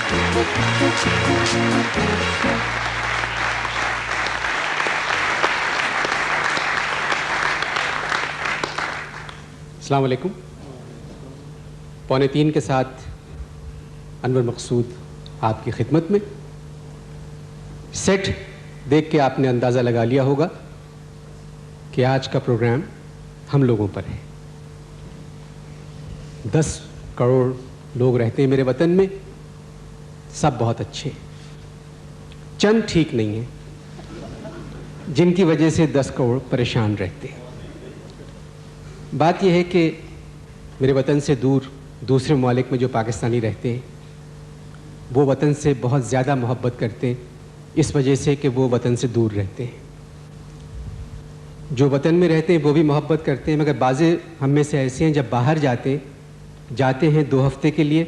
अस्सलाम वालेकुम। 2:45 के साथ अनवर मकसूद आपकी खिदमत में। सेट देख के आपने अंदाज़ा लगा लिया होगा कि आज का प्रोग्राम हम लोगों पर है। 10 करोड़ लोग रहते हैं मेरे वतन में, सब बहुत अच्छे, चंद ठीक नहीं हैं जिनकी वजह से 10 करोड़ परेशान रहते हैं। बात यह है कि मेरे वतन से दूर दूसरे ममालिक में जो पाकिस्तानी रहते हैं वो वतन से बहुत ज़्यादा मोहब्बत करते हैं, इस वजह से कि वो वतन से दूर रहते हैं। जो वतन में रहते हैं वो भी मोहब्बत करते हैं, मगर बाज़े हम में से ऐसे हैं जब बाहर जाते हैं 2 हफ्ते के लिए,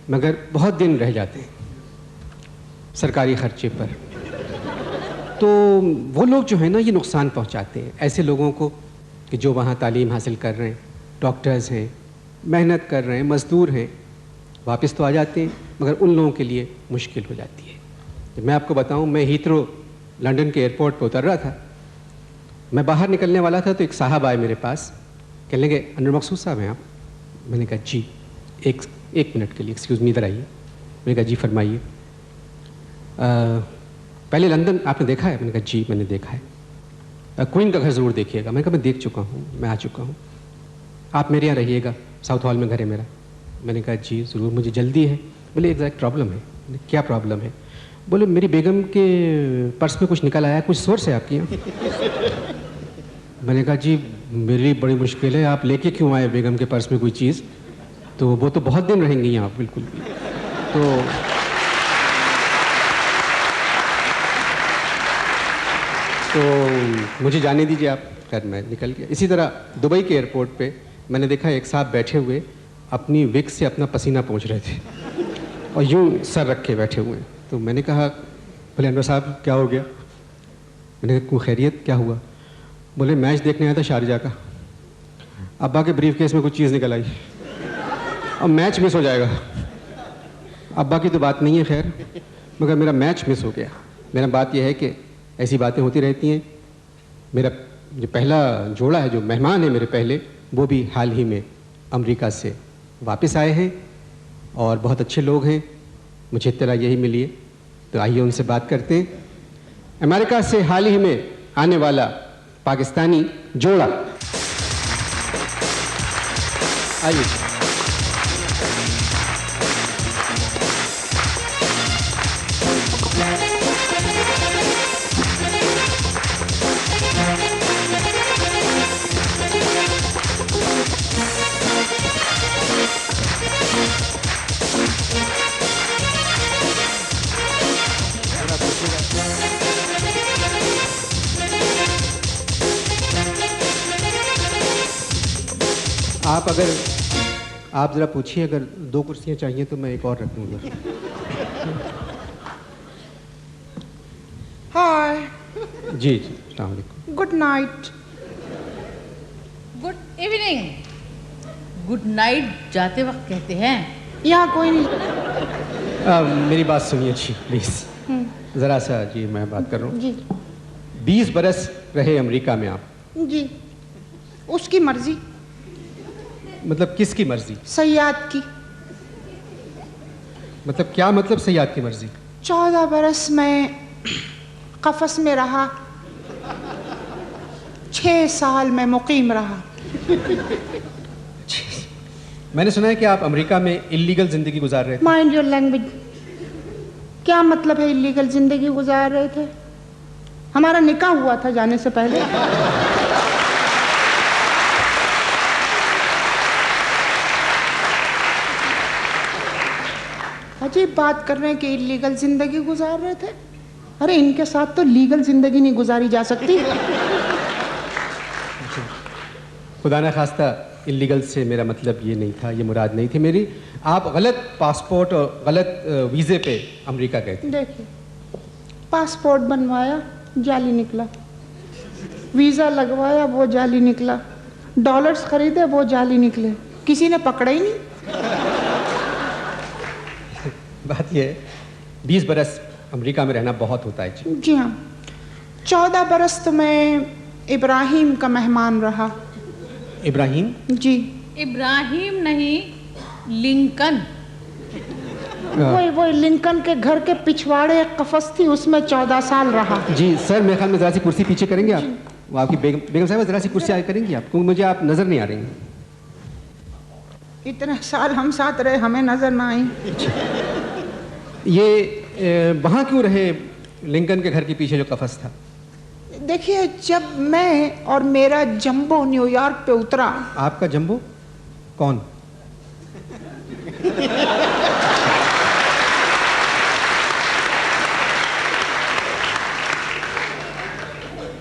मगर बहुत दिन रह जाते हैं सरकारी ख़र्चे पर। तो वो लोग जो है ना, ये नुकसान पहुंचाते हैं ऐसे लोगों को कि जो वहाँ तालीम हासिल कर रहे हैं, डॉक्टर्स हैं, मेहनत कर रहे हैं, मज़दूर हैं, वापस तो आ जाते हैं मगर उन लोगों के लिए मुश्किल हो जाती है। तो मैं आपको बताऊं, मैं हीथ्रो लंदन के एयरपोर्ट पर उतर रहा था, मैं बाहर निकलने वाला था तो एक साहब आए मेरे पास, कहने लगे अनवर मकसूद साहब हैं आप? मैंने कहा जी। एक मिनट के लिए एक्सक्यूज़ मी, इधर आइए। मैंने कहा जी फरमाइए। पहले लंदन आपने देखा है? मैंने कहा जी मैंने देखा है। क्वीन का घर ज़रूर देखिएगा। मैंने कहा मैं देख चुका हूँ, मैं आ चुका हूँ, आप मेरे यहाँ रहिएगा, साउथ हॉल में घर है मेरा। मैंने कहा जी ज़रूर, मुझे जल्दी है। बोले एग्जैक्ट प्रॉब्लम है। क्या प्रॉब्लम है? बोले मेरी बेगम के पर्स में कुछ निकल आया, कुछ सोर्स है आपके यहाँ? मैंने कहा जी मेरी बड़ी मुश्किल है, आप लेके क्यों आए बेगम के पर्स में कोई चीज़? तो वो तो बहुत दिन रहेंगी यहाँ बिल्कुल भी। तो मुझे जाने दीजिए आप। खैर मैं निकल गया। इसी तरह दुबई के एयरपोर्ट पे मैंने देखा एक साहब बैठे हुए अपनी विग से अपना पसीना पोंछ रहे थे और यूं सर रख के बैठे हुए हैं। तो मैंने कहा बोले अनवर साहब क्या हो गया? मैंने कहा खैरियत, क्या हुआ? बोले मैच देखने आया था शारजा का, अब्बा के ब्रीफ केस में कुछ चीज़ निकल आई, अब मैच मिस हो जाएगा। अब्बा की तो बात नहीं है खैर, मगर मेरा मैच मिस हो गया। मेरा बात यह है कि ऐसी बातें होती रहती हैं। मेरा जो पहला जोड़ा है, जो मेहमान है मेरे पहले, वो भी हाल ही में अमेरिका से वापस आए हैं और बहुत अच्छे लोग हैं, मुझे इत्तला यही मिली है। तो आइए उनसे बात करते हैं। अमेरिका से हाल ही में आने वाला पाकिस्तानी जोड़ा, आइए। आप ज़रा पूछिए, अगर 2 कुर्सियाँ चाहिए तो मैं एक और रख दूँगा। हाय जी जी, अस्सलाम वालेकुम। Good night. Good evening. Good night जाते वक्त कहते हैं। यहाँ कोई नहीं। मेरी बात सुनिए जी प्लीज़, ज़रा सा जी मैं बात कर रहा हूँ। जी 20 बरस रहे अमेरिका में आप? जी, उसकी मर्जी। मतलब किसकी मर्जी? सयाद की। मतलब क्या मतलब सयाद की मर्जी? 14 बरस में कफस में रहा, 6 साल में मुकीम रहा। मैंने सुना है कि आप अमेरिका में इल्लीगल जिंदगी गुजार रहे थे। Mind your language. क्या मतलब है इल्लीगल जिंदगी गुजार रहे थे? हमारा निकाह हुआ था जाने से पहले। अजीब बात कर रहे हैं कि इल्लीगल जिंदगी गुजार रहे थे। अरे इनके साथ तो लीगल जिंदगी नहीं गुजारी जा सकती। खुदा न खास्ता इल्लीगल से मेरा मतलब ये नहीं था, ये मुराद नहीं थी मेरी। आप गलत पासपोर्ट और गलत वीज़े पे अमेरिका गए थे। देखिए, पासपोर्ट बनवाया, जाली निकला। वीज़ा लगवाया, वो जाली निकला। डॉलर्स खरीदे, वो जाली निकले। किसी ने पकड़ा ही नहीं। बात यह है 20 बरस अमेरिका में रहना बहुत होता है जी। जी हाँ, 14 बरस तो मैं इब्राहिम का मेहमान रहा। इब्राहिम? जी। इब्राहिम नहीं, लिंकन। वही लिंकन के घर के पिछवाड़े एक कफस थी, उसमें 14 साल रहा। जी सर, मेरे ख्याल में ज़रा सी कुर्सी पीछे करेंगे आप? वो आपकी बेगम साहब ज़रा सी कुर्सी आगे करेंगी आप, क्योंकि मुझे आप नज़र नहीं आ रही हैं। इतने साल हम साथ रहे, हमें नजर ना आई। ये वहाँ क्यों रहे लिंकन के घर के पीछे जो कफस था? देखिए, जब मैं और मेरा जंबो न्यूयॉर्क पे उतरा। आपका जंबो कौन?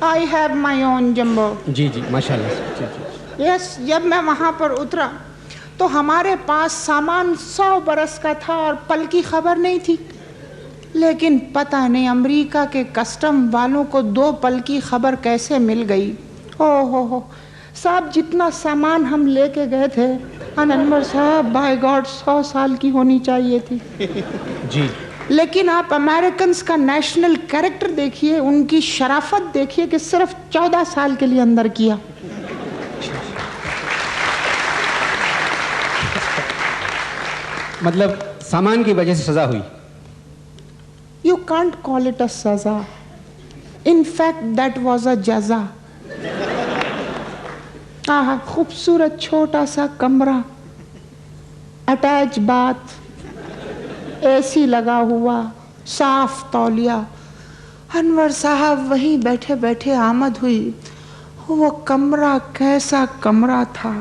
I have my own jumbo. जी जी, माशाल्लाह। जी जी। यस, जब मैं वहाँ पर उतरा तो हमारे पास सामान 100 बरस का था और पल की खबर नहीं थी। लेकिन पता नहीं अमेरिका के कस्टम वालों को 2 पल की खबर कैसे मिल गई। ओ हो साहब, जितना सामान हम लेके गए थे अनवर साहब, बाय गॉड 100 साल की होनी चाहिए थी। जी। लेकिन आप अमेरिकन्स का नेशनल कैरेक्टर देखिए, उनकी शराफत देखिए कि सिर्फ 14 साल के लिए अंदर किया। मतलब सामान की वजह से सजा हुई? You can't call it a saza. In fact, that was a jaza. खूबसूरत छोटा सा कमरा, अटैच बाथ, एसी लगा हुआ, साफ तौलिया। अनवर साहब वहीं बैठे बैठे आमद हुई। वो कमरा कैसा कमरा था,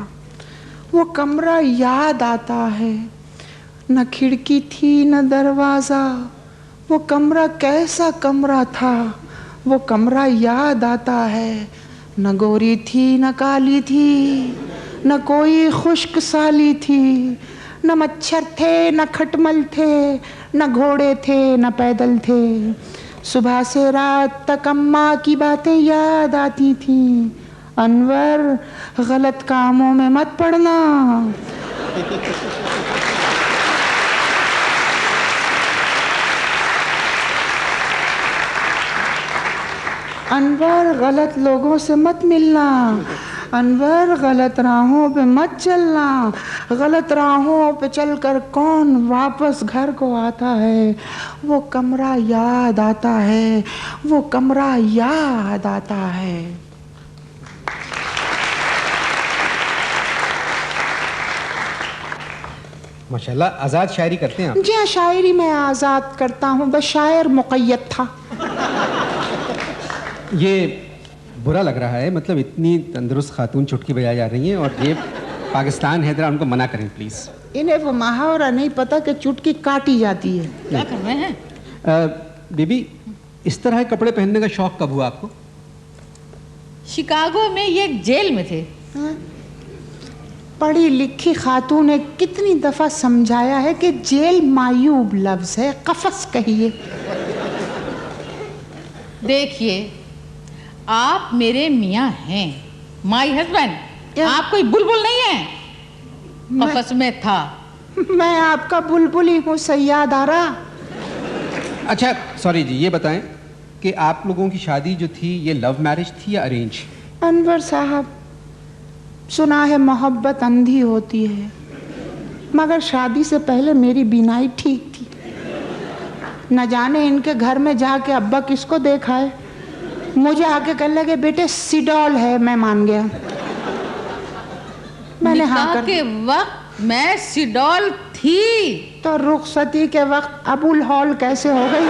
वो कमरा याद आता है। न खिड़की थी न दरवाज़ा, वो कमरा कैसा कमरा था, वो कमरा याद आता है। न गोरी थी न काली थी, न कोई खुश्क साली थी, न मच्छर थे न खटमल थे, न घोड़े थे न पैदल थे। सुबह से रात तक अम्मा की बातें याद आती थीं। अनवर, गलत कामों में मत पड़ना। अनवर, गलत लोगों से मत मिलना। अनवर, गलत राहों पे मत चलना। गलत राहों पे चलकर कौन वापस घर को आता है। वो कमरा याद आता है, वो कमरा याद आता है। माशाल्लाह, आज़ाद शायरी करते हैं आप? जी हाँ, शायरी में आज़ाद करता हूँ, बस शायर मुक़य्यद था। ये बुरा लग रहा है, मतलब इतनी तंदुरुस्त खातून चुटकी बजाई जा रही हैं और ये पाकिस्तान है, जरा उनको मना करें प्लीज़। इन्हें वो मुहावरा नहीं पता कि चुटकी काटी जाती है। क्या कर रहे हैं? बीबी, इस तरह के कपड़े पहनने का शौक कब हुआ आपको? शिकागो में ये एक जेल में थे। हाँ? पढ़ी लिखी खातून ने कितनी दफ़ा समझाया है कि जेल मायूब लफ्ज़ है, कफस कहिए। देखिए, आप मेरे मियाँ हैं, माई हस्बैंड। आप कोई बुलबुल नहीं है। कफस में था। मैं आपका बुलबुल ही हूँ सैयादारा। अच्छा सॉरी जी, ये बताएं कि आप लोगों की शादी जो थी ये लव मैरिज थी या अरेंज? अनवर साहब, सुना है मोहब्बत अंधी होती है, मगर शादी से पहले मेरी बीनाई ठीक थी। न जाने इनके घर में जाके अब्बा किसको देखा है, मुझे आके कहने लगे बेटे सिडॉल है, मैं मान गया। मैंने हाँ कर के वक्त मैं सिडॉल थी, तो रुखसती के वक्त अबुल हॉल कैसे हो गई?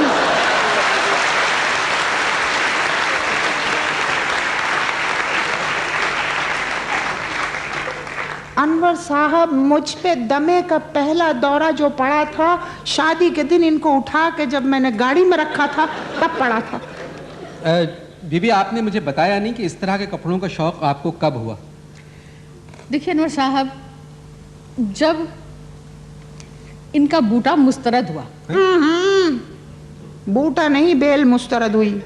अनवर साहब, मुझ पे दमे का पहला दौरा जो पड़ा था, शादी के दिन इनको उठा के जब मैंने गाड़ी में रखा था तब पड़ा था। बीबी, आपने मुझे बताया नहीं कि इस तरह के कपड़ों का शौक आपको कब हुआ? देखिए अनवर साहब, जब इनका बूटा मुस्तरद हुआ। बूटा नहीं, बेल मुस्तरद हुई।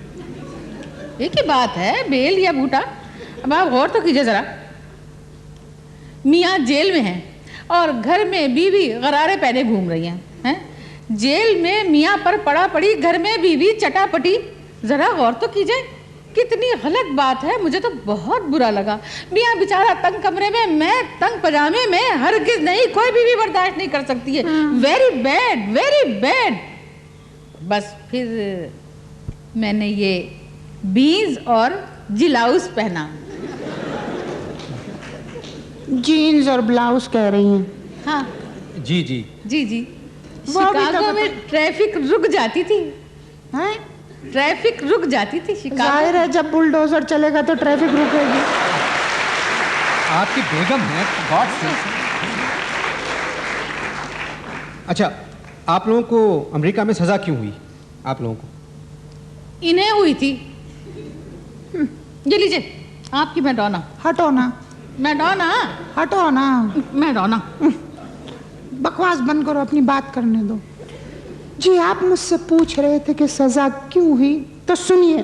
एक ही बात है, बेल या बूटा। अब आप गौर तो कीजिए जरा, मियाँ जेल में हैं और घर में बीवी गरारे पहने घूम रही हैं। जेल में मियाँ पर पड़ा पड़ी, घर में बीवी चटापटी। जरा गौर तो कीजिए, कितनी गलत बात है। मुझे तो बहुत बुरा लगा। मियाँ बेचारा तंग कमरे में, मैं तंग पजामे में। हरगिज नहीं, कोई बीवी बर्दाश्त नहीं कर सकती है। Very bad, very bad. बस फिर मैंने ये बीन्स और जिलाउस पहना। जीन्स और ब्लाउज कह रही हैं? हाँ जी जी जी जी। वो भी तो शिकागो में ट्रैफिक रुक जाती थी। हैं? ट्रैफिक रुक जाती थी शिकागो। जाहिर है जब बुलडोजर चलेगा तो ट्रैफिक रुकेगी। आपकी बेगम है, गॉड से। अच्छा, आप लोगों को अमेरिका में सजा क्यों हुई? आप लोगों को? इन्हें हुई थी। ये लीजिए आपकी मैडोना। हटो ना, मैडोना, हटो ना। मैडोना। बकवास बंद करो, अपनी बात करने दो। जी, आप मुझसे पूछ रहे थे कि सजा क्यों हुई, तो सुनिए।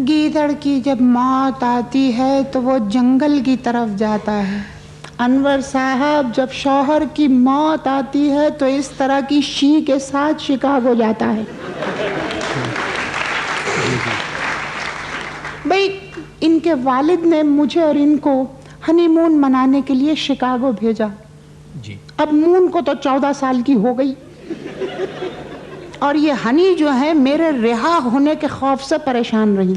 गीदड़ की जब मौत आती है तो वो जंगल की तरफ जाता है। अनवर साहब, जब शौहर की मौत आती है तो इस तरह की शी के साथ शिकागो जाता है। भाई, इनके वालिद ने मुझे और इनको हनीमून मनाने के लिए शिकागो भेजा जी। अब मून को तो 14 साल की हो गई और ये हनी जो है मेरे रिहा होने के खौफ से परेशान रही।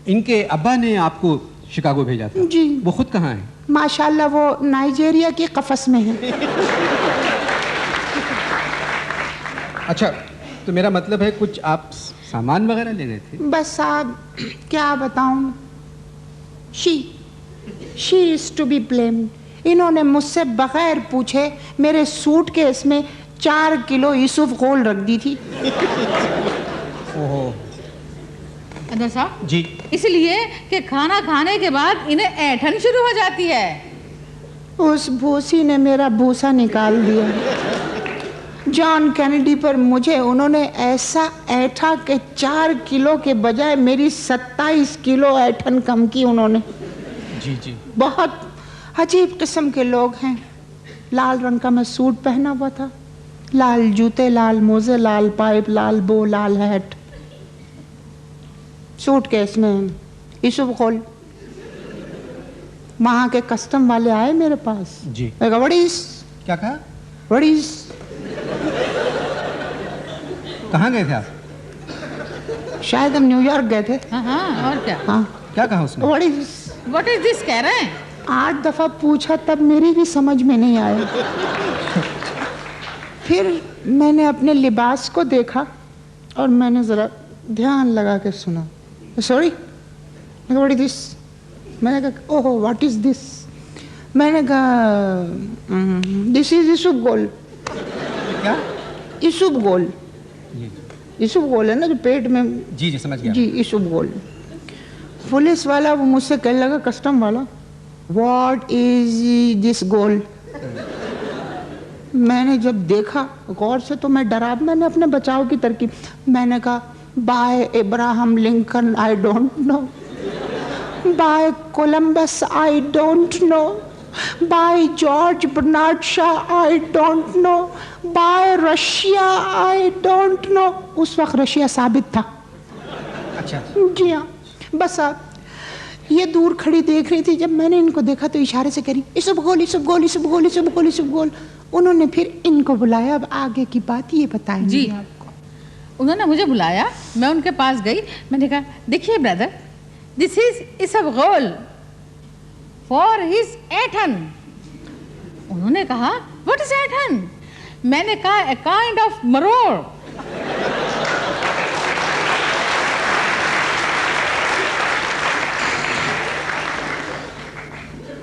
इनके अब्बा ने आपको शिकागो भेजा था? जी। वो खुद कहाँ है? माशाल्लाह वो नाइजीरिया की कफस में है। अच्छा, तो मेरा मतलब है कुछ आप सामान वगैरह लेने थे? बस साहब क्या बताऊं, she is to be blamed. इन्होंने मुझसे बगैर पूछे मेरे सूटकेस में 4 किलो यूसुफ गोल रख दी थी। ओहो। अदर साहब जी। इसलिए कि खाना खाने के बाद इन्हें ऐंठन शुरू हो जाती है। उस भूसी ने मेरा भूसा निकाल दिया। जॉन कैनेडी पर मुझे उन्होंने ऐसा ऐठा कि 4 किलो के बजाय मेरी 27 किलो ऐठन कम की उन्होंने। जी जी। बहुत अजीब किस्म के लोग हैं। लाल रंग का मैं सूट पहना हुआ था, लाल जूते, लाल मोजे, लाल पाइप, लाल बो, लाल हैट। सूटकेस में यूसुफ गोल। वहाँ के कस्टम वाले आए मेरे पास। जी। मैं कहा, वड़ीस क्या कहा? वड़ीस। कहाँ गए थे आप? शायद हम न्यूयॉर्क गए थे। हाँ और क्या? हाँ। क्या कहा उसने? वड़ीस। व्हाट इज दिस कह रहे हैं? 8 दफा पूछा तब मेरी भी समझ में नहीं आया। फिर मैंने अपने लिबास को देखा और मैंने जरा ध्यान लगा के सुना। Sorry, what is this? मैंने कहा ओहो व्हाट इज दिस? मैंने कहा दिस इज यूसुफ गोल। क्या? यूसुफ गोल। जी यूसुफ गोल है ना जो पेट में। जी जी, समझ गया। जी, यूसुफ गोल। पुलिस वाला वो मुझसे कहने लगा, कस्टम वाला, व्हाट इज दिस गोल? मैंने जब देखा गौर से तो मैं डरा। मैंने अपने बचाव की तरकीब, मैंने कहा by Abraham Lincoln I don't know, by Columbus I don't know, by George Bernard Shaw I don't know, by Russia I don't know. उस वक्त रशिया साबित था। अच्छा। जी हाँ। बस आप ये दूर खड़ी देख रही थी। जब मैंने इनको देखा तो इशारे से कह रही यूसुफ गोल, यूसुफ गोल, यूसुफ गोल, यूसुफ गोल, यूसुफ गोल। उन्होंने फिर इनको बुलाया। अब आगे की बात ये बताएंगे जी। आपको। उन्होंने मुझे बुलाया, मैं उनके पास गई। मैंने कहा देखिए brother, this is Yusuf Gol for his ऐठन। उन्होंने कहा व्हाट इज ऐठन? मैंने कहा ए काइंड ऑफ मरोड़।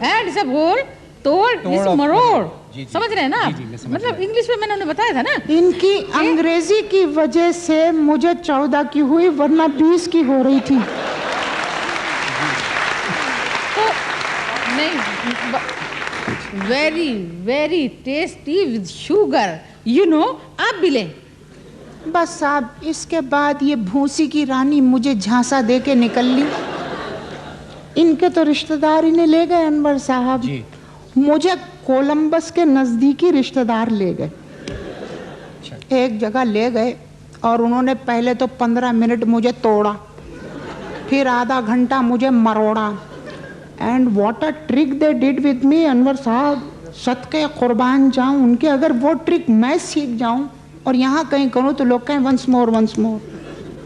And Yusuf Gol told his मरोड़। समझ रहे हैं ना आप? मतलब इंग्लिश में मैंने उन्हें बताया था ना। इनकी अंग्रेजी की वजह से मुझे 14 की हुई वरना 20 की हो रही थी। तो नहीं, very very tasty with sugar, you know. आप भी लें। बस साहब इसके बाद ये भूसी की रानी मुझे झांसा दे के निकल ली। इनके तो रिश्तेदार इन्हें ले गए अनवर साहब जी। मुझे कोलंबस के नजदीकी रिश्तेदार ले गए। अच्छा। एक जगह ले गए और उन्होंने पहले तो 15 मिनट मुझे तोड़ा, फिर आधा घंटा मुझे मरोड़ा। And what a trick they did with me, Anwar sahab, सदके कुर्बान जाऊं उनके। अगर वो ट्रिक मैं सीख जाऊं और यहाँ कहीं करूं तो लोग कहें वंस मोर वंस मोर।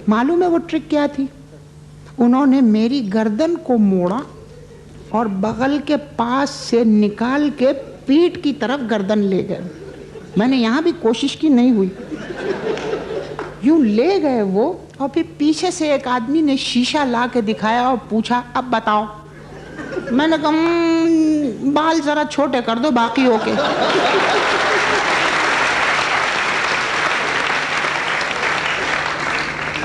मालूम है वो ट्रिक क्या थी? उन्होंने मेरी गर्दन को मोड़ा और बगल के पास से निकाल के पीठ की तरफ गर्दन ले गए। मैंने यहाँ भी कोशिश की, नहीं हुई। यूं ले गए वो, और फिर पीछे से एक आदमी ने शीशा ला के दिखाया और पूछा, अब बताओ। मैंने कहा बाल जरा छोटे कर दो, बाकी ओके।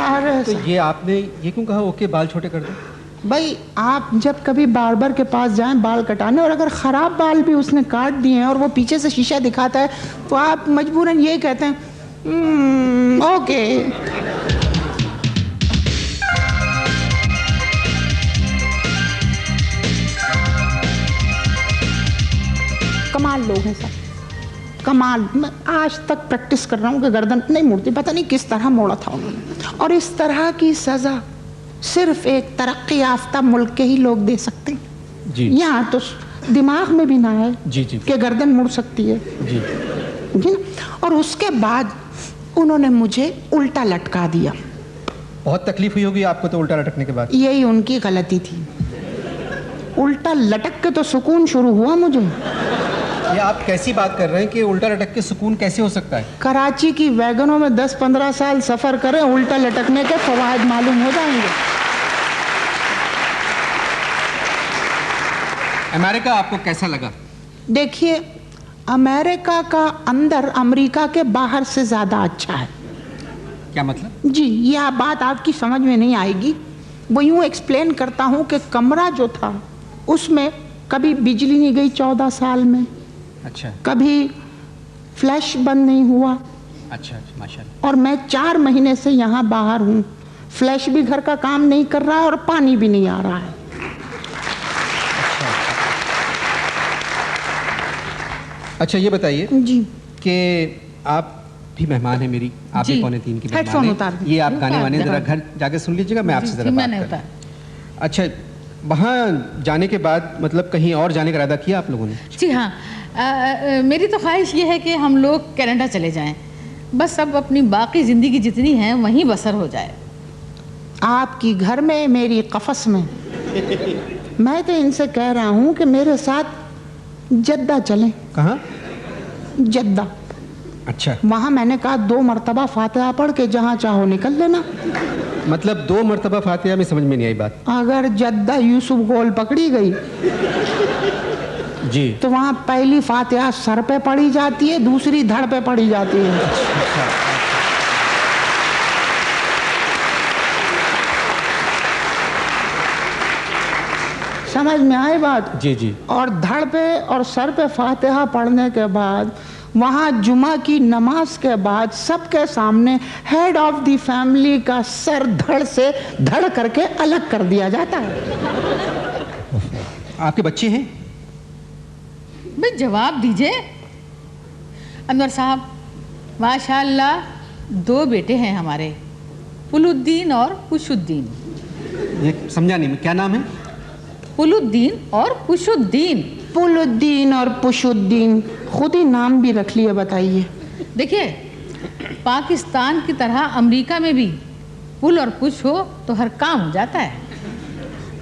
अरे तो ये आपने ये क्यों कहा ओके बाल छोटे कर दो? भाई, आप जब कभी बार्बर के पास जाएं बाल कटाने और अगर ख़राब बाल भी उसने काट दिए हैं और वो पीछे से शीशा दिखाता है तो आप मजबूरन ये कहते हैं ओके। कमाल लोग हैं सब, कमाल। मैं आज तक प्रैक्टिस कर रहा हूँ कि गर्दन नहीं मुड़ती, पता नहीं किस तरह मोड़ा था उन्होंने। और इस तरह की सज़ा सिर्फ एक तरक्की याफ्ता मुल्क के ही लोग दे सकते हैं जी। यहाँ तो दिमाग में भी ना है जी जी कि गर्दन मुड़ सकती है जी जी ना। और उसके बाद उन्होंने मुझे उल्टा लटका दिया। बहुत तकलीफ हुई होगी आपको तो उल्टा लटकने के बाद? यही उनकी गलती थी। उल्टा लटक के तो सुकून शुरू हुआ मुझे। ये आप कैसी बात कर रहे हैं कि उल्टा लटक के सुकून कैसे हो सकता है? कराची की वैगनों में 10-15 साल सफ़र करें, उल्टा लटकने के फ़वाइद मालूम हो जाएंगे। अमेरिका आपको कैसा लगा? देखिए, अमेरिका का अंदर अमेरिका के बाहर से ज़्यादा अच्छा है। क्या मतलब? जी, यह बात आपकी समझ में नहीं आएगी। वो यूँ एक्सप्लेन करता हूँ कि कमरा जो था उसमें कभी बिजली नहीं गई 14 साल में, अच्छा कभी फ्लैश बंद नहीं हुआ। अच्छा, माशाल्लाह। और मैं 4 महीने से यहाँ बाहर हूँ, फ्लैश भी घर का काम नहीं कर रहा है और पानी भी नहीं आ रहा है। अच्छा, ये बताइए जी कि आप भी मेहमान हैं मेरी, आप भी जी। 2:45 की हेडफोन मेहमान उतार हैं। दीजिए। ये आप गाने वाने उतार जरा दीजिए। घर जाके सुन लीजिएगा, मैं आपसे जी, जरा बात मैंने कर। उतार। अच्छा, वहाँ जाने के बाद मतलब कहीं और जाने का इरादा किया आप लोगों ने? जी हाँ, मेरी तो ख्वाहिश ये है कि हम लोग कनाडा चले जाएं, बस अब अपनी बाकी ज़िंदगी जितनी है वहीं बसर हो जाए। आपकी घर में, मेरी कफस में। मैं तो इनसे कह रहा हूँ कि मेरे साथ जद्दा चलें। कहाँ? जद्दा। अच्छा, वहाँ मैंने कहा 2 मरतबा फातिहा पढ़ के जहाँ चाहो निकल लेना। मतलब 2 मरतबा फातिहा में समझ में नहीं आई बात। अगर जद्दा यूसुफ गोल पकड़ी गई जी। तो वहाँ पहली फातिहा सर पे पढ़ी जाती है, दूसरी धड़ पे पढ़ी जाती है। समझ में आई बात? जी जी। और धड़ पे और सर पे फातिहा पढ़ने के बाद वहाँ जुमा की नमाज के बाद सबके सामने हेड ऑफ द फैमिली का सर धड़ से धड़ करके अलग कर दिया जाता है। आपके बच्चे हैं? भाई जवाब दीजिए अनवर साहब। माशाल्लाह 2 बेटे हैं हमारे, पुलुद्दीन और कुशुद्दीन। ये समझा नहीं मैं, क्या नाम है? पुलुद्दीन और कुशुद्दीन। पुलुद्दीन और पुशुद्दीन, खुद ही नाम भी रख लिए, बताइए। देखिए, पाकिस्तान की तरह अमेरिका में भी पुल और पुश हो तो हर काम हो जाता है।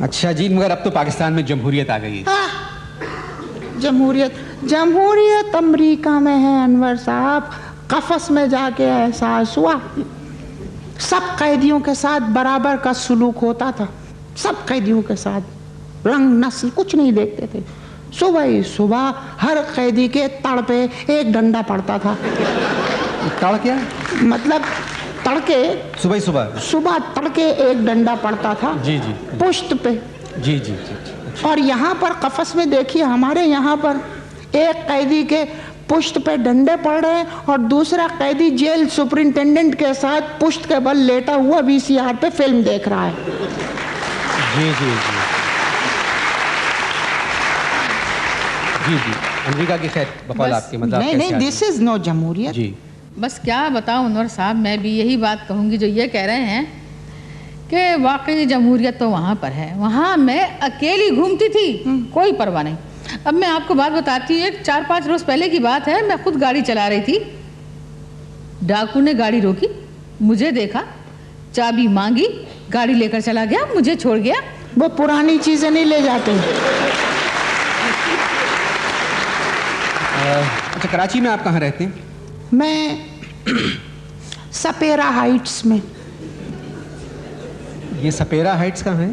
अच्छा जी, मगर अब तो पाकिस्तान में जमहूरियत आ गई है। जमहूरियत, जमहूरियत अमेरिका में है अनवर साहब। कफस में जाके एहसास हुआ सब कैदियों के साथ बराबर का सुलूक होता था। सब कैदियों के साथ, रंग नस्ल कुछ नहीं देखते थे। सुबह ही सुबह हर कैदी के तड़ पे एक डंडा पड़ता था। तड़ क्या? मतलब तड़के, सुबह ही सुबह? सुबह तड़के एक डंडा पड़ता था। जी जी पुश्त पे। जी जी जी। और यहाँ पर कफस में देखिए, हमारे यहाँ पर एक कैदी के पुश्त पे डंडे पड़ रहे हैं और दूसरा कैदी जेल सुपरिंटेंडेंट के साथ पुश्त के बल लेटा हुआ VCR पे फिल्म देख रहा है। जी जी जी जी जी। अमेरिका की खैर बकौल आपके, मतलब नहीं नहीं, दिस इज नो जमहूरियत। जी। बस क्या बताऊं अनवर साहब, मैं भी यही बात कहूँगी जो ये कह रहे हैं कि वाकई जमहूरियत तो वहाँ पर है। वहाँ मैं अकेली घूमती थी, कोई परवाह नहीं। अब मैं आपको बात बताती हूँ, 4-5 रोज़ पहले की बात है, मैं खुद गाड़ी चला रही थी, डाकू ने गाड़ी रोकी, मुझे देखा, चाबी मांगी, गाड़ी लेकर चला गया, मुझे छोड़ गया। वो पुरानी चीजें नहीं ले जाते। अच्छा, कराची में आप कहाँ रहते हैं? मैं सपेरा हाइट्स में। ये सपेरा हाइट्स कहाँ है?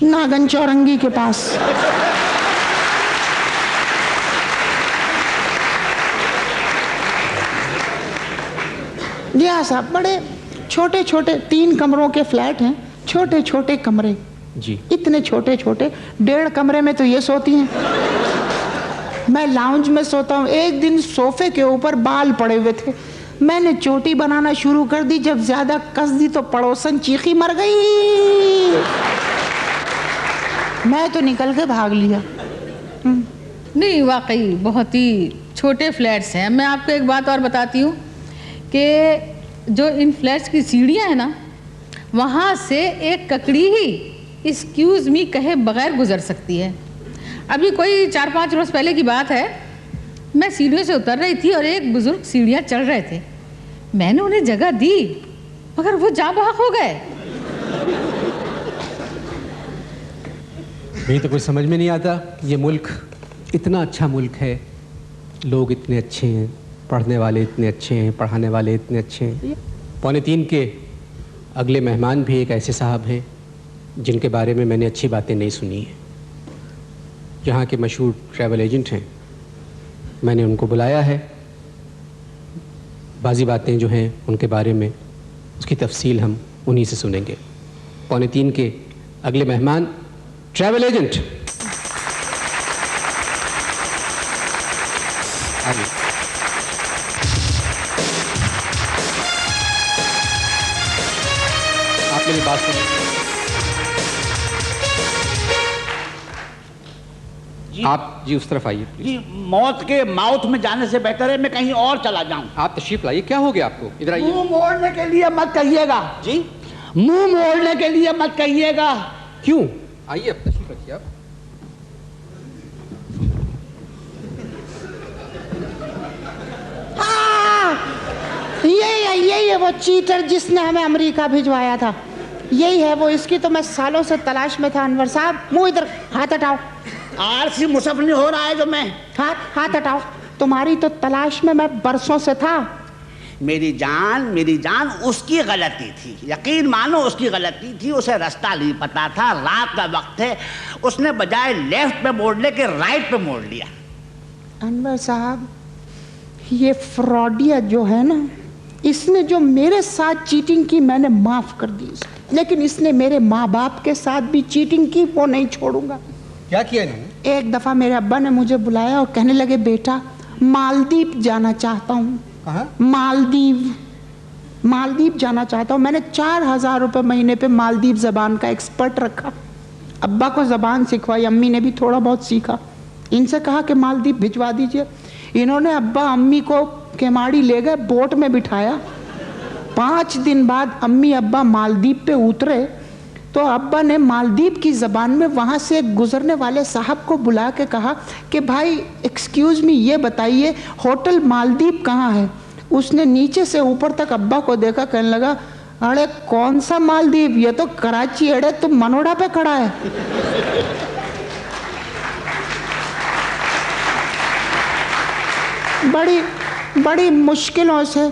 नागन चौरंगी के पास। जी हाँ साहब, बड़े छोटे छोटे 3 कमरों के फ्लैट हैं, छोटे छोटे कमरे जी। इतने छोटे छोटे, 1.5 कमरे में तो ये सोती हैं। मैं लाउंज में सोता हूँ। एक दिन सोफे के ऊपर बाल पड़े हुए थे, मैंने चोटी बनाना शुरू कर दी, जब ज्यादा कस दी तो पड़ोसन चीखी मर गई। मैं तो निकल के भाग लिया। नहीं, वाकई बहुत ही छोटे फ्लैट्स हैं। मैं आपको एक बात और बताती हूँ कि जो इन फ्लैट्स की सीढ़ियाँ हैं ना, वहाँ से एक ककड़ी ही एक्सक्यूज़ मी कहे बगैर गुजर सकती है। अभी कोई 4-5 रोज़ पहले की बात है, मैं सीढ़ियों से उतर रही थी और एक बुज़ुर्ग सीढ़ियाँ चढ़ रहे थे। मैंने उन्हें जगह दी, मगर वो जा बहक हो गए। मुझे तो कुछ समझ में नहीं आता। ये मुल्क इतना अच्छा मुल्क है, लोग इतने अच्छे हैं, पढ़ने वाले इतने अच्छे हैं, पढ़ाने वाले इतने अच्छे हैं। 2:45 के अगले मेहमान भी एक ऐसे साहब हैं जिनके बारे में मैंने अच्छी बातें नहीं सुनी हैं। यहाँ के मशहूर ट्रैवल एजेंट हैं, मैंने उनको बुलाया है। बाज़ी बातें जो हैं उनके बारे में, उसकी तफसील हम उन्हीं से सुनेंगे। 2:45 के अगले मेहमान ट्रैवल एजेंट। आइए। आप मेरी बात सुनिए। आप जी उस तरफ आइए प्लीज। जी, मौत के माउथ में जाने से बेहतर है मैं कहीं और चला जाऊं। आप तशरीफ लाइए। क्या हो गया आपको? इधर आइए। मुंह मोड़ने के लिए मत कहिएगा। जी, मुंह मोड़ने के लिए मत कहिएगा। क्यों? आइए, अब तशरीफ रखिए आप। यही है वो चीटर जिसने हमें अमेरिका भिजवाया था। यही है वो। इसकी तो मैं सालों से तलाश में था। अनवर साहब, मुंह इधर, हाथ हटाओ। आरसी मुसफ नहीं हो रहा है जो मैं। हाथ हटाओ। तुम्हारी तो तलाश में मैं बरसों से था। मेरी जान उसकी गलती थी, यकीन मानो उसकी गलती थी। उसे रास्ता नहीं पता था, रात का वक्त है, उसने बजाय लेफ्ट पे मोड़ने के राइट पे मोड़ लिया। अनवर साहब, ये फ्रॉडिया जो है ना, इसने जो मेरे साथ चीटिंग की मैंने माफ कर दी, लेकिन इसने मेरे माँ बाप के साथ भी चीटिंग की, वो नहीं छोड़ूंगा। क्या किया इन्होंने? एक दफा मेरे अब्बा ने मुझे बुलाया और कहने लगे, बेटा मालदीव जाना चाहता हूँ। कहाँ? मालदीव जाना चाहता हूँ। मैंने 4000 रुपये महीने पे मालदीव ज़बान का एक्सपर्ट रखा। अब्बा को ज़बान सिखवाई, अम्मी ने भी थोड़ा बहुत सीखा। इनसे कहा कि मालदीव भिजवा दीजिए। इन्होंने अब्बा अम्मी को केमाड़ी ले गए, बोट में बिठाया। 5 दिन बाद अम्मी अब्बा मालदीव पे उतरे तो अब्बा ने मालदीव की ज़बान में वहाँ से एक गुजरने वाले साहब को बुला के कहा कि भाई एक्सक्यूज़ मी, ये बताइए होटल मालदीव कहाँ है। उसने नीचे से ऊपर तक अब्बा को देखा, कहने लगा, अरे कौन सा मालदीव, ये तो कराची, अरे तुम मनोड़ा पे खड़ा है। बड़ी मुश्किलों से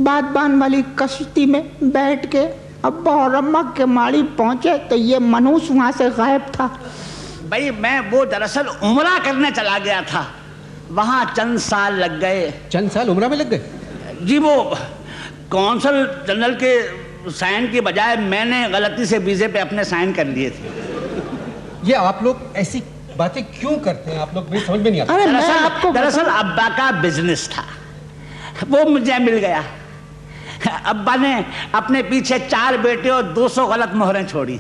बादबान वाली कश्ती में बैठ के अब्बा और अम्मा के माड़ी पहुंचे तो ये मनूस वहां से गायब था। भाई मैं वो दरअसल उम्रा करने चला गया था, वहाँ चंद साल लग गए। चंद साल उम्रा में लग गए? जी, वो कौंसल जनरल के साइन के बजाय मैंने गलती से वीज़े पे अपने साइन कर लिए थे। ये आप लोग ऐसी बातें क्यों करते हैं? आप लोग मुझे समझ में नहीं आता। अरे मैं आपको दरअसल अब्बा का बिजनेस था, वो मुझे मिल गया। अब्बा ने अपने पीछे 4 बेटे और 200 गलत मोहरें छोड़ी।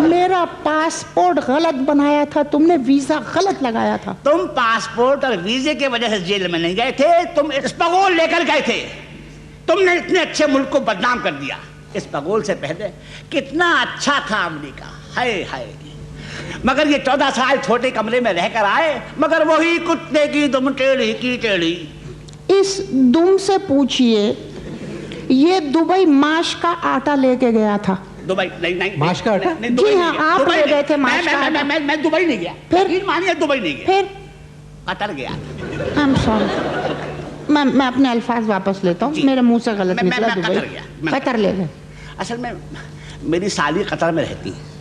मेरा पासपोर्ट गलत बनाया था तुमने, वीजा गलत लगाया था। तुम पासपोर्ट और वीजे की वजह से जेल में नहीं गए थे, तुम स्पगोल लेकर गए थे। तुमने इतने अच्छे मुल्क को बदनाम कर दिया। स्पगोल से पहले कितना अच्छा था अमेरिका, हाय हाय। मगर ये 14 साल छोटे कमरे में रहकर आए, मगर वही कुत्ते की दुम टेढ़ी की टेढ़ी। इस दुम से पूछिए, ये दुबई माश का आटा लेके गया था। दुबई नहीं, माश का आटा? जी हाँ, आप ले गए थे माश का आटा। मैं दुबई नहीं गया। फिर मानिए दुबई नहीं गया, फिर कतर गया। I'm sorry, मैं अपने अल्फाज वापस लेता हूँ, मेरे मुंह से गलत निकला। दुबई कतर ले गए। असल में मेरी साली कतर में रहती है।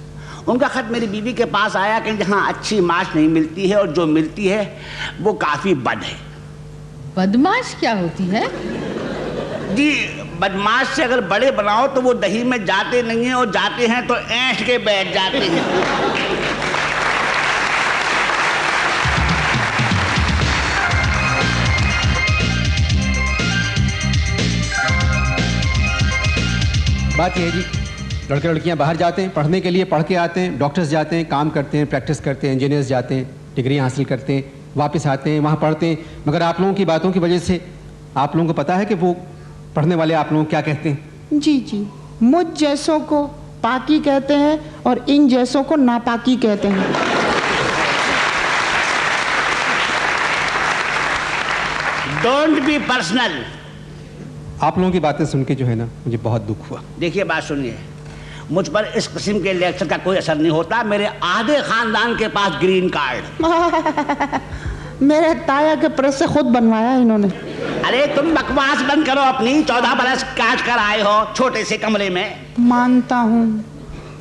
उनका खत मेरी बीवी के पास आया कि जहाँ अच्छी माश नहीं मिलती है और जो मिलती है वो काफी बद है। बदमाश क्या होती है? जी, बदमाश से अगर बड़े बनाओ तो वो दही में जाते नहीं हैं, और जाते हैं तो ऐंठ के बैठ जाते हैं। बात यह है जी, लड़के लड़कियां बाहर जाते हैं पढ़ने के लिए, पढ़ के आते हैं, डॉक्टर्स जाते हैं, काम करते हैं, प्रैक्टिस करते हैं, इंजीनियर्स जाते हैं, डिग्री हासिल करते हैं, वापस आते हैं, वहाँ पढ़ते हैं। मगर आप लोगों की बातों की वजह से आप लोगों को पता है कि वो पढ़ने वाले आप लोगों को क्या कहते हैं? जी जी, मुझ जैसों को पाकी कहते हैं और इन जैसों को नापाकी कहते हैं। Don't be personal. आप लोगों की बातें सुन के जो है ना, मुझे बहुत दुख हुआ। देखिए, बात सुनिए, मुझ पर इस किस्म के लेक्चर का कोई असर नहीं होता। मेरे आधे खानदान के पास ग्रीन कार्ड। मेरे ताया के प्रेस से खुद बनवाया इन्होंने। अरे तुम बकवास बंद करो अपनी। 14 बरस काट कर आए हो छोटे से कमरे में। मानता हूँ,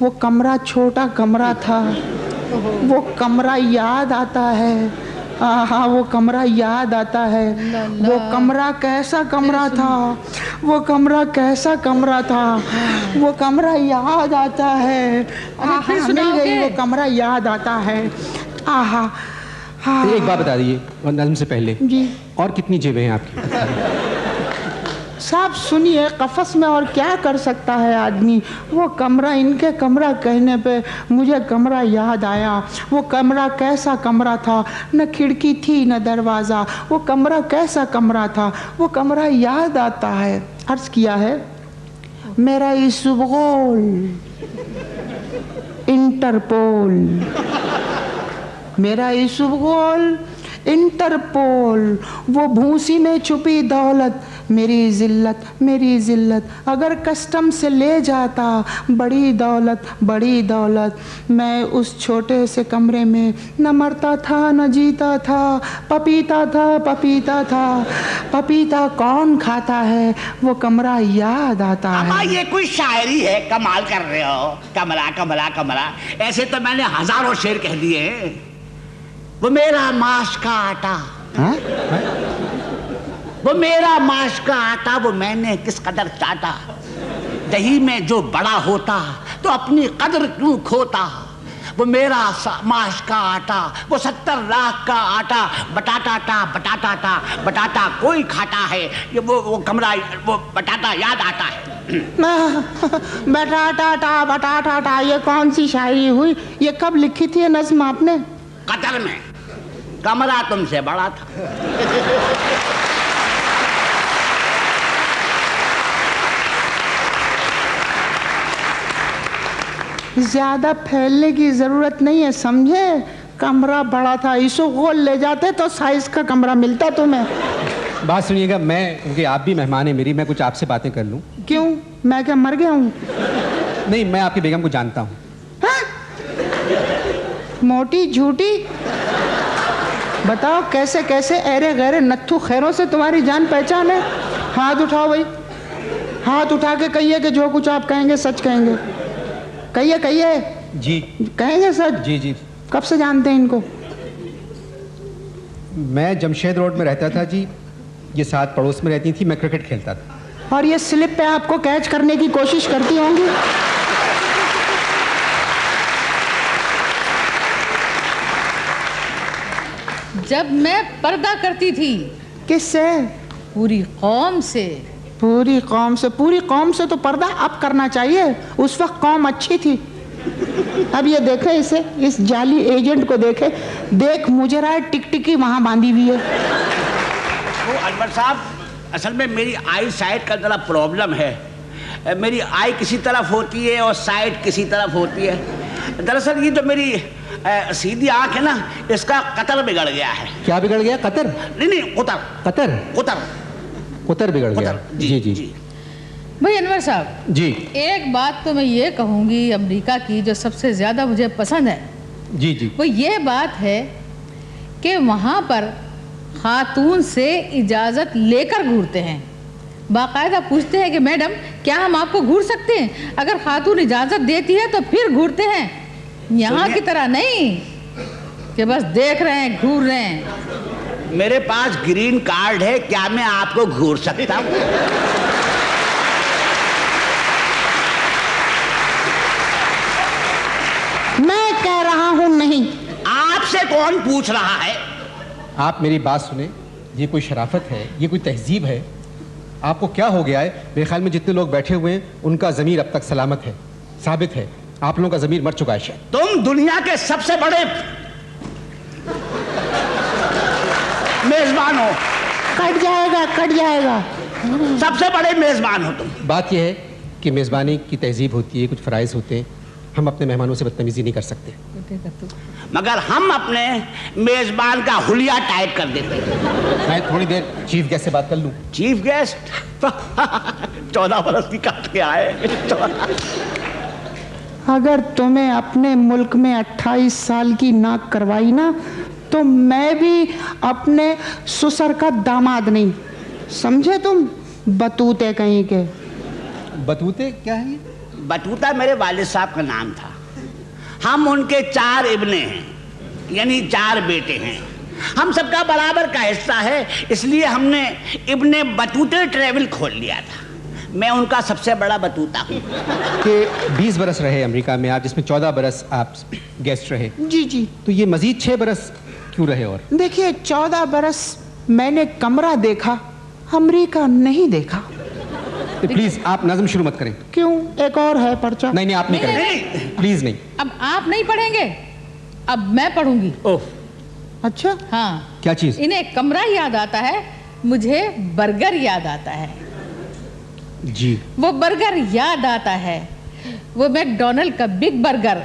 वो कमरा छोटा कमरा था, वो कमरा याद आता है। हाँ, वो कमरा याद आता है। वो कमरा कैसा कमरा था, वो कमरा कैसा कमरा था, वो कमरा याद आता है। मिल गई, वो कमरा याद आता है। आहा, हाँ। एक बात बता दीजिए और नज्म से पहले जी, और कितनी जेबें हैं आपकी? साहब सुनिए, कफस में और क्या कर सकता है आदमी। वो कमरा, इनके कमरा कहने पे मुझे कमरा याद आया। वो कमरा कैसा कमरा था, न खिड़की थी न दरवाज़ा। वो कमरा कैसा कमरा था, वो कमरा याद आता है। अर्ज किया है, मेरा इसबगोल इंटरपोल, मेरा इसबगोल इंटरपोल। वो भूसी में छुपी दौलत, मेरी जिल्लत, मेरी जिल्लत। अगर कस्टम से ले जाता बड़ी दौलत, बड़ी दौलत। मैं उस छोटे से कमरे में न मरता था न जीता था। पपीता था, पपीता था, पपीता कौन खाता है, वो कमरा याद आता है। ये कोई शायरी है, कमाल कर रहे हो। कमरा कमरा कमरा, ऐसे तो मैंने हजारों शेर कह दिए हैं। वो मेरा माश का आटा, हाँ? वो मेरा माश का आटा, वो मैंने किस कदर चाटा। दही में जो बड़ा होता तो अपनी कदर क्यों खोता। वो मेरा माश का आटा, वो 70 लाख का आटा। बटाटा टा बटाटा टा बटाटा कोई खाता है, ये वो कमरा, वो बटाटा याद आता है। बटाटा टा बटाटा टा, ये कौन सी शायरी हुई? ये कब लिखी थी ये नज्म आपने? कतर में। कमरा तुमसे बड़ा था। ज्यादा फैलने की जरूरत नहीं है, समझे? कमरा बड़ा था, इसको गोल ले जाते तो साइज का कमरा मिलता तुम्हें। बात सुनिएगा, मैं, क्योंकि आप भी मेहमान हैं मेरी, मैं कुछ आपसे बातें कर लूं। क्यों, मैं क्या मर गया हूँ? नहीं, मैं आपकी बेगम को जानता हूँ। मोटी झूठी, बताओ कैसे कैसे ऐरे गैरे नत्थु खैरों से तुम्हारी जान पहचान है? हाथ उठाओ भाई, हाथ उठा के कहिए कि जो कुछ आप कहेंगे सच कहेंगे। कहिए कहिए। जी कहेंगे सच? जी जी। कब से जानते हैं इनको? मैं जमशेद रोड में रहता था जी, ये साथ पड़ोस में रहती थी, मैं क्रिकेट खेलता था। और ये स्लिप पे आपको कैच करने की कोशिश करती होंगी? जब मैं पर्दा करती थी। किससे? पूरी कौम से। पूरी कौम से तो पर्दा अब करना चाहिए, उस वक्त कौम अच्छी थी। अब ये देखे इसे, इस जाली एजेंट को देख मुझे रहा है टिकटिकी वहां बांधी हुई है। वो अनवर साहब, असल में मेरी आई साइड का जरा प्रॉब्लम है। मेरी आई किसी तरफ होती है और साइड किसी तरफ होती है। दरअसल ये जो मेरी सीधी आंख है ना, इसका कतर बिगड़ गया है। क्या बिगड़ गया? कतर? नहीं, कुतर कतर कुतर बिगड़ गया। जी जी जी भाई अनवर साहब जी एक बात तो मैं ये कहूँगी अमेरिका की जो सबसे ज़्यादा मुझे पसंद है, जी जी वो ये बात है कि वहाँ पर खातून से इजाज़त लेकर घूरते हैं। बाकायदा पूछते हैं कि मैडम क्या हम आपको घूर सकते हैं? अगर खातून इजाज़त देती है तो फिर घूरते हैं, यहाँ की तरह नहीं कि बस देख रहे हैं घूर रहे हैं। मेरे पास ग्रीन कार्ड है, क्या मैं आपको घूर सकता हूँ? मैं कह रहा हूं नहीं। आपसे कौन पूछ रहा है? आप मेरी बात सुने, ये कोई शराफत है, ये कोई तहजीब है? आपको क्या हो गया है? मेरे ख्याल में जितने लोग बैठे हुए हैं उनका ज़मीर अब तक सलामत है, साबित है। आप लोगों का ज़मीर मर चुका है शायद। तुम दुनिया के सबसे बड़े मेजबान हो। कट जाएगा। सबसे बड़े मेजबान हो तुम। बात यह है कि मेज़बानी की तहजीब होती है, कुछ फ़राइज़ होते हैं। हम अपने मेहमानों से बदतमीजी नहीं कर सकते, मगर हम अपने मेजबान का हुलिया टाइट कर देते। मैं थोड़ी देर चीफ गेस्ट से बात कर लूं। चीफ गेस्ट 14 बरस की काट के आए। अगर तुम्हें अपने मुल्क में 28 साल की नाक करवाई ना, तो मैं भी अपने ससुर का दामाद नहीं, समझे तुम? बतूते कहीं के। बतूते क्या है ये? बतूता मेरे वालिद साहब का नाम था। हम उनके 4 इब्ने हैं, यानी 4 बेटे हैं। हम सबका बराबर का हिस्सा है, इसलिए हमने इब्ने बतूते ट्रेवल खोल लिया था। मैं उनका सबसे बड़ा बतूता हूँ। कि 20 बरस रहे अमेरिका में आप, जिसमें 14 बरस आप गेस्ट रहे। जी तो ये मजीद 6 बरस क्यों रहे? और देखिए, 14 बरस मैंने कमरा देखा, अमेरिका नहीं देखा। तो प्लीज आप नज़म शुरू मत करें। क्यों? एक और है पर्चा। नहीं आप नहीं करेंगे, प्लीज नहीं। अब आप नहीं पढ़ेंगे, अब मैं पढ़ूंगी। ओह, अच्छा, हाँ। क्या चीज? इन्हें कमरा याद आता है, मुझे बर्गर याद आता है। जी। वो बर्गर याद आता है, वो मैकडॉनल्ड का big burger,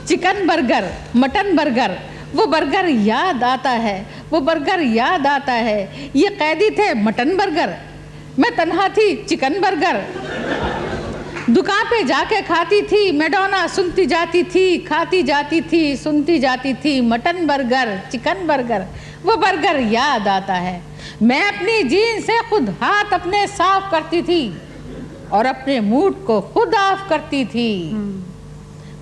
chicken burger, mutton burger, वो बर्गर याद आता है, वो बर्गर याद आता है। ये कैदी थे मटन बर्गर, मैं तन्हा थी चिकन बर्गर। दुकान पे जाके खाती थी मैडोना, सुनती जाती थी, खाती जाती थी, सुनती जाती थी, मटन बर्गर, चिकन बर्गर, वो बर्गर याद आता है। मैं अपनी जीन से खुद हाथ अपने साफ करती थी और अपने मूड को खुद ऑफ करती थी।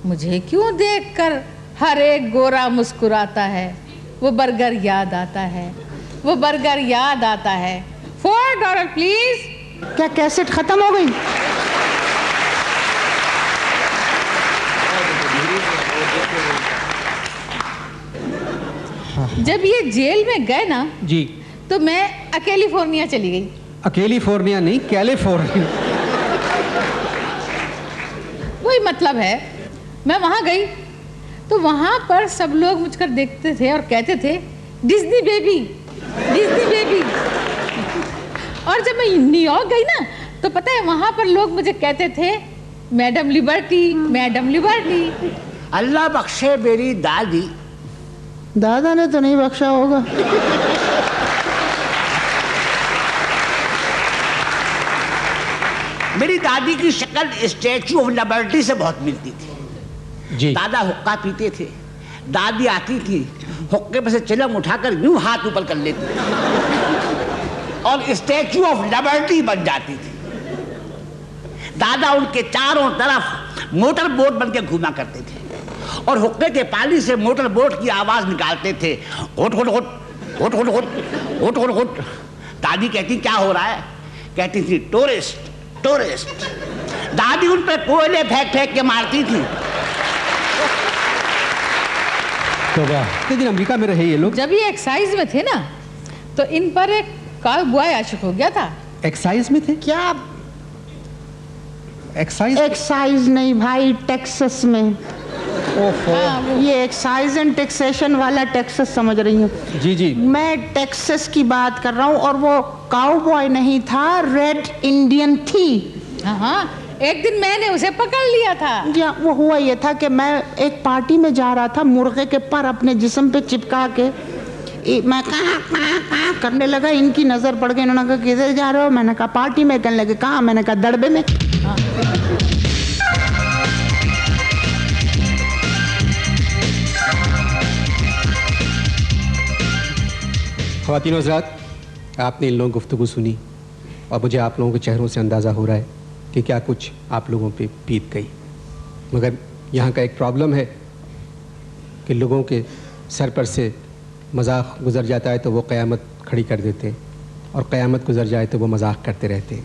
मुझे क्यों देखकर हर एक गोरा मुस्कुराता है? वो बर्गर याद आता है, वो बर्गर याद आता है। $4 प्लीज। क्या कैसेट खत्म हो गई? जब ये जेल में गए ना, जी। तो मैं कैलिफोर्निया चली गई। कैलिफोर्निया नहीं, कैलिफोर्निया। वही मतलब है। मैं वहाँ गई तो वहाँ पर सब लोग मुझको देखते थे और कहते थे डिज्नी बेबी, डिज्नी बेबी। और जब मैं न्यूयॉर्क गई ना, तो पता है वहाँ पर लोग मुझे कहते थे मैडम लिबर्टी, मैडम लिबर्टी। अल्लाह बख्शे मेरी दादी। दादा ने तो नहीं बख्शा होगा। मेरी दादी की शक्ल स्टैचू ऑफ लिबर्टी से बहुत मिलती थी। जी। दादा हुक्का पीते थे, दादी आती थी, हुक्के पे से चिलम उठाकर यूं हाथ ऊपर कर लेती और स्टैचू ऑफ लिबर्टी बन जाती थी। दादा उनके चारों तरफ मोटर बोट बन के घूमा करते थे और हुक्के के पाली से मोटर बोट की आवाज निकालते थे, हुट हुट हुट, हुट हुट हुट, हुट हुट हुट। दादी कहती क्या हो रहा है? कहती थी टूरिस्ट, टूरिस्ट। दादी उन पे कोयले फेंक फेंक के मारती थी। तो कितने दिन अमेरिका में रहे ये लोग? जब ये एक्साइज में थे ना, तो इन पर एक काउबॉय आशिक हो गया था। एक्साइज में थे? क्या? एक्साइज? एक्साइज नहीं भाई, टेक्सास में। ये एक्साइज एंड टैक्सेशन वाला टेक्सास समझ रही हूँ। जी जी। मैं टेक्सास की बात कर रहा हूँ, और वो काउबॉय नहीं था, रेड इंडियन थी। हाँ, एक दिन मैंने उसे पकड़ लिया था। जी हाँ, वो हुआ ये था कि मैं एक पार्टी में जा रहा था, मुर्गे के पर अपने जिस्म पे चिपका के मैं कहाँ करने लगा। इनकी नज़र पड़ गई, इन्होंने कहा किधर जा रहे हो? मैंने कहा पार्टी में। कहने लगे कहाँ? मैंने कहा दड़बे में। ख़वातीन हज़रात, आपने इन लोगों की गुफ्तगू सुनी और मुझे आप लोगों के चेहरों से अंदाज़ा हो रहा है कि क्या कुछ आप लोगों पे बीत गई। मगर यहाँ का एक प्रॉब्लम है कि लोगों के सर पर से मजाक गुज़र जाता है तो वो क़यामत खड़ी कर देते हैं, और क़यामत गुज़र जाए तो वो मजाक करते रहते हैं।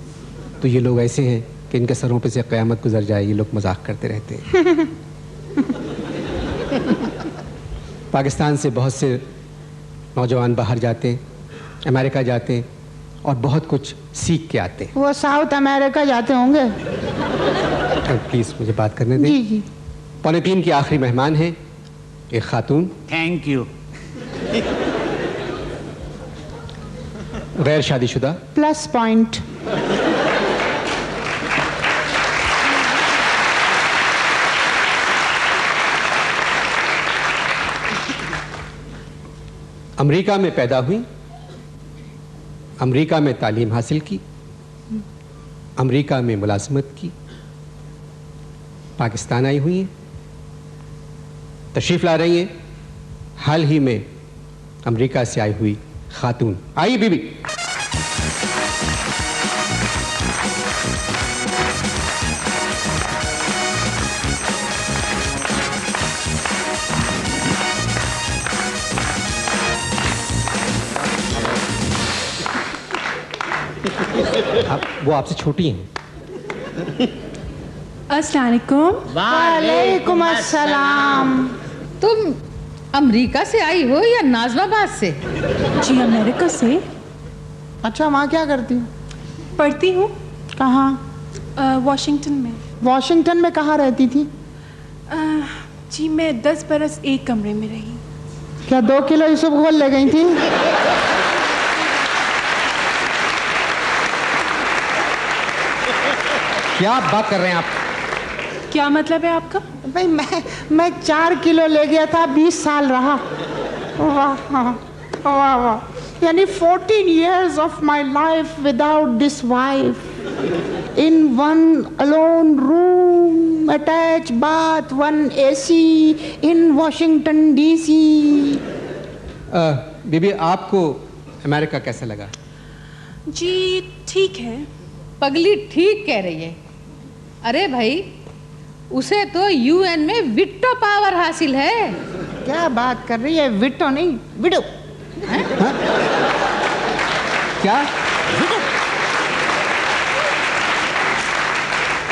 तो ये लोग ऐसे हैं कि इनके सरों पे से क़यामत गुज़र जाए, ये लोग मजाक करते रहते हैं। पाकिस्तान से बहुत से नौजवान बाहर जाते हैं, अमेरिका जाते हैं और बहुत कुछ सीख के आते हैं। वो साउथ अमेरिका जाते होंगे। प्लीज़ मुझे बात करने दें। जी जी। 2:45 की आखिरी मेहमान है एक खातून, थैंक यू। गैर शादीशुदा, प्लस पॉइंट। अमेरिका में पैदा हुई, अमेरिका में तालीम हासिल की, अमेरिका में मुलाजमत की, पाकिस्तान आई हुई हैं, तशरीफ़ ला रही हैं हाल ही में अमेरिका से आई हुई खातून। आइए बीबी। वो आपसे छोटी हैं। अस्सलाम वालेकुम। वालेकुम अस्सलाम। तुम अमेरिका से आई हो या नाजमाबाद से? जी अमेरिका से। अच्छा, वहाँ क्या करती हो? पढ़ती हूँ। कहाँ? वॉशिंगटन में। वॉशिंगटन में कहाँ रहती थी? जी मैं 10 बरस एक कमरे में रही। क्या 2 किलो इसबगोल ले गई थी? क्या बात कर रहे हैं आप? क्या मतलब है आपका? भाई मैं 4 किलो ले गया था, 20 साल रहा। वाह वाह वाह। यानी 14 years of my life without this wife, in one alone room, attached bath, one AC in Washington DC. बीबी, आपको अमेरिका कैसा लगा? जी ठीक है। पगली ठीक कह रही है। अरे भाई, उसे तो यूएन में वीटो पावर हासिल है। क्या बात कर रही है? विटो नहीं, विडो। क्या?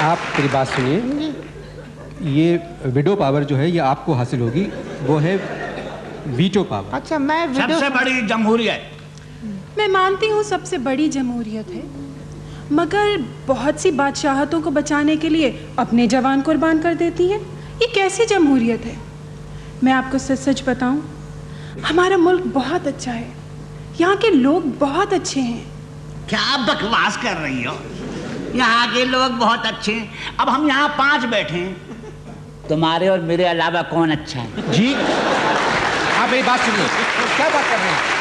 आप मेरी बात सुनिए, ये विडो पावर जो है ये आपको हासिल होगी, वो है वीटो पावर। अच्छा, मैं विडो। सबसे बड़ी जमहूरियत। मैं मानती हूँ सबसे बड़ी जमहूरियत है, मगर बहुत सी बादशाहतों को बचाने के लिए अपने जवान कुर्बान कर देती है। ये कैसी जमहूरियत है? मैं आपको सच सच बताऊं, हमारा मुल्क बहुत अच्छा है, यहाँ के लोग बहुत अच्छे हैं। क्या बकवास कर रही हो? यहाँ के लोग बहुत अच्छे हैं। अब हम यहाँ 5 बैठे हैं, तुम्हारे और मेरे अलावा कौन अच्छा है? जी, आप मेरी बात सुनिए, क्या बात कर रहे हैं?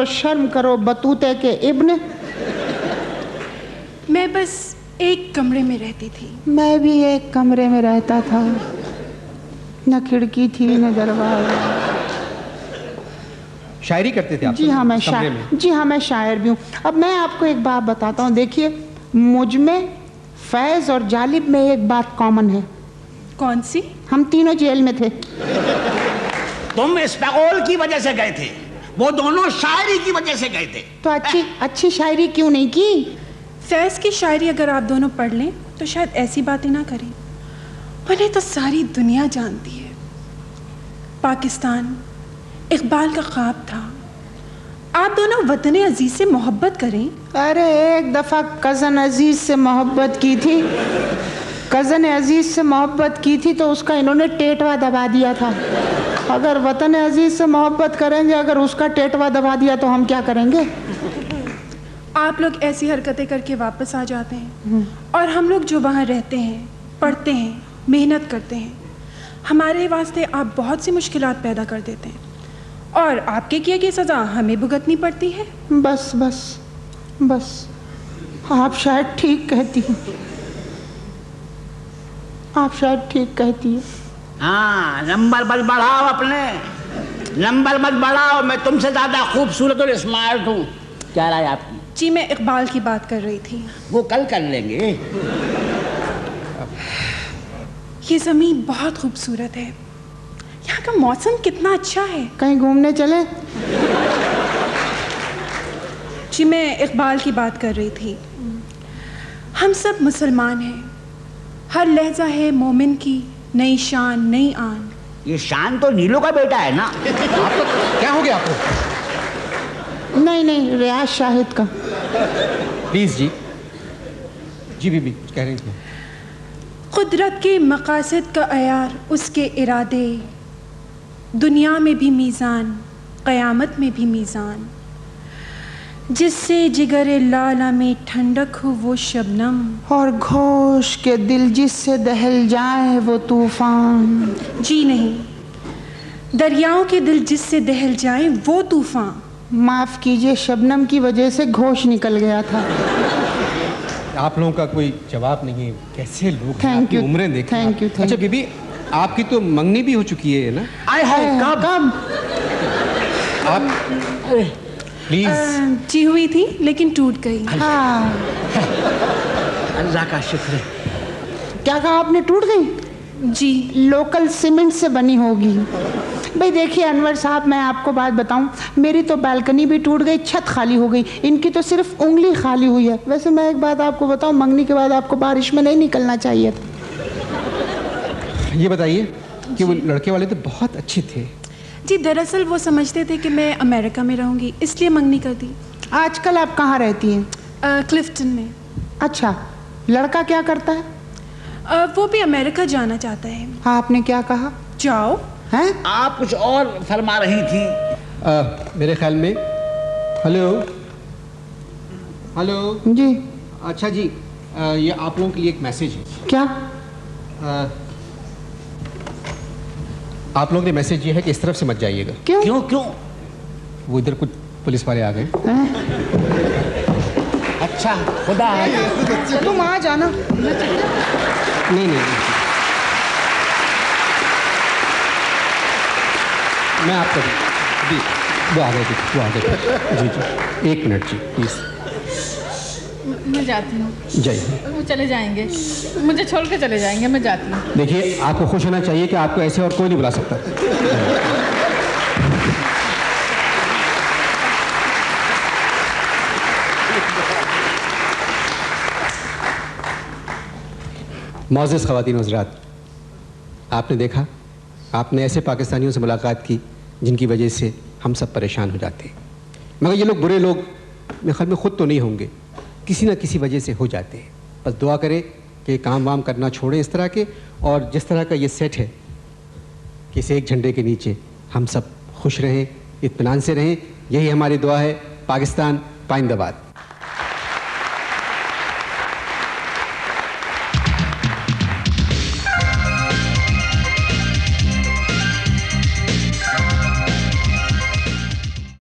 शर्म करो बतूते के इब्न। मैं बस एक कमरे में रहती थी। मैं भी एक कमरे में रहता था, न खिड़की थी न दरवाजा। शायरी करते थे आप? जी हाँ, मैं कमरे में? जी हाँ, मैं शायर भी हूँ। अब मैं आपको एक बात बताता हूँ। देखिए, मुझ में, फैज़ और जालिब में एक बात कॉमन है। कौन सी? हम तीनों जेल में थे। तुम स्पेगोल की वजह से गए थे, वो दोनों शायरी की वजह से गए थे। तो अच्छी शायरी क्यों नहीं की? फैज़ की शायरी अगर आप दोनों पढ़ लें तो शायद ऐसी बातें ना करें। उन्हें तो सारी दुनिया जानती है। पाकिस्तान इकबाल का ख्वाब था, आप दोनों वतन अजीज से मोहब्बत करें। अरे एक दफ़ा कज़न अजीज से मोहब्बत की थी, कज़न अजीज से मोहब्बत की थी तो उसका इन्होंने टेटवा दबा दिया था। अगर वतन अजीज से मोहब्बत करेंगे, अगर उसका टेटवा दबा दिया तो हम क्या करेंगे? आप लोग ऐसी हरकतें करके वापस आ जाते हैं और हम लोग जो वहाँ रहते हैं, पढ़ते हैं, मेहनत करते हैं, हमारे वास्ते आप बहुत सी मुश्किलात पैदा कर देते हैं और आपके किए की सज़ा हमें भुगतनी पड़ती है। बस बस बस, आप शायद ठीक कहती हैं, आप शायद ठीक कहती हैं। हाँ, नंबर मत बढ़ाओ अपने, नंबर मत बढ़ाओ। मैं तुमसे ज़्यादा खूबसूरत और स्मार्ट हूँ। क्या राय आपकी? जी मैं इकबाल की बात कर रही थी। वो कल कर लेंगे। ये ज़मीन बहुत खूबसूरत है, यहाँ का मौसम कितना अच्छा है। कहीं घूमने चले? जी मैं इकबाल की बात कर रही थी। हम सब मुसलमान हैं, हर लहजा है मोमिन की नई शान नई आन। ये शान तो नीलो का बेटा है ना। आपको क्या हो गया आपको? नहीं नहीं, रियाज शाहिद का। प्लीज़ जी, जी बीबी कुछ कह रही थी। कुदरत के मकासद का अयार उसके इरादे, दुनिया में भी मीज़ान क़यामत में भी मीज़ान, जिससे जिगर लाला में ठंडक हो वो शबनम, और घोष के दिल जिससे दहल जाए वो तूफान। जी नहीं, दरियाओं के दिल जिससे दहल जाए वो तूफान। माफ़ कीजिए, शबनम की वजह से घोष निकल गया था। आप लोगों का कोई जवाब नहीं है, कैसे लोग हैं, Thank आपकी you, उम्रें देखें। thank you, thank अच्छा you. बीबी, आपकी तो मंगनी भी हो चुकी है ना? आए हाय, कब? आप प्लीज। जी हुई थी लेकिन टूट गई। हाँ, अल्लाह का शुक्र है। क्या कहा आपने? टूट गई? जी लोकल सीमेंट से बनी होगी। भाई देखिए अनवर साहब, मैं आपको बात बताऊं, मेरी तो बालकनी भी टूट गई, छत खाली हो गई, इनकी तो सिर्फ उंगली खाली हुई है। वैसे मैं एक बात आपको बताऊं, मंगनी के बाद आपको बारिश में नहीं निकलना चाहिए था। ये बताइए कि वो लड़के वाले तो बहुत अच्छे थे। जी दरअसल वो समझते थे कि मैं अमेरिका में रहूँगी, इसलिए मंगनी कर दी। आजकल आप कहाँ रहती हैं? क्लिफ्टन में। अच्छा, लड़का क्या करता है? वो भी अमेरिका जाना चाहता है। हाँ, आपने क्या कहा? जाओ। हैं? आप कुछ और फरमा रही थी। मेरे ख्याल में हेलो हेलो जी। अच्छा जी, ये आप लोगों के लिए एक मैसेज है। क्या? आप लोगों के लिए मैसेज ये है कि इस तरफ से मत जाइएगा। क्यों? क्यों क्यों? वो इधर कुछ पुलिस वाले आ गए। अच्छा, खुदा है। तुम आ जाना। नहीं नहीं, मैं आपको जी, वो आ गए जी, वो आ गए जी जी, एक मिनट जी प्लीज़। मैं जाती हूँ। जाइए। वो चले जाएंगे, मुझे छोड़ के चले जाएंगे, मैं जाती हूँ। देखिए, आपको खुश होना चाहिए कि आपको ऐसे और कोई नहीं बुला सकता। मौजूद ख़वातीन हज़रात, आपने देखा, आपने ऐसे पाकिस्तानियों से मुलाकात की जिनकी वजह से हम सब परेशान हो जाते हैं। मगर ये लोग बुरे लोग मेरे ख्याल में ख़ुद तो नहीं होंगे, किसी न किसी वजह से हो जाते हैं। बस दुआ करें कि काम वाम करना छोड़ें इस तरह के, और जिस तरह का ये सेट है कि इस एक झंडे के नीचे हम सब खुश रहें, इत्मीनान से रहें। यही हमारी दुआ है। पाकिस्तान पाइंदाबाद।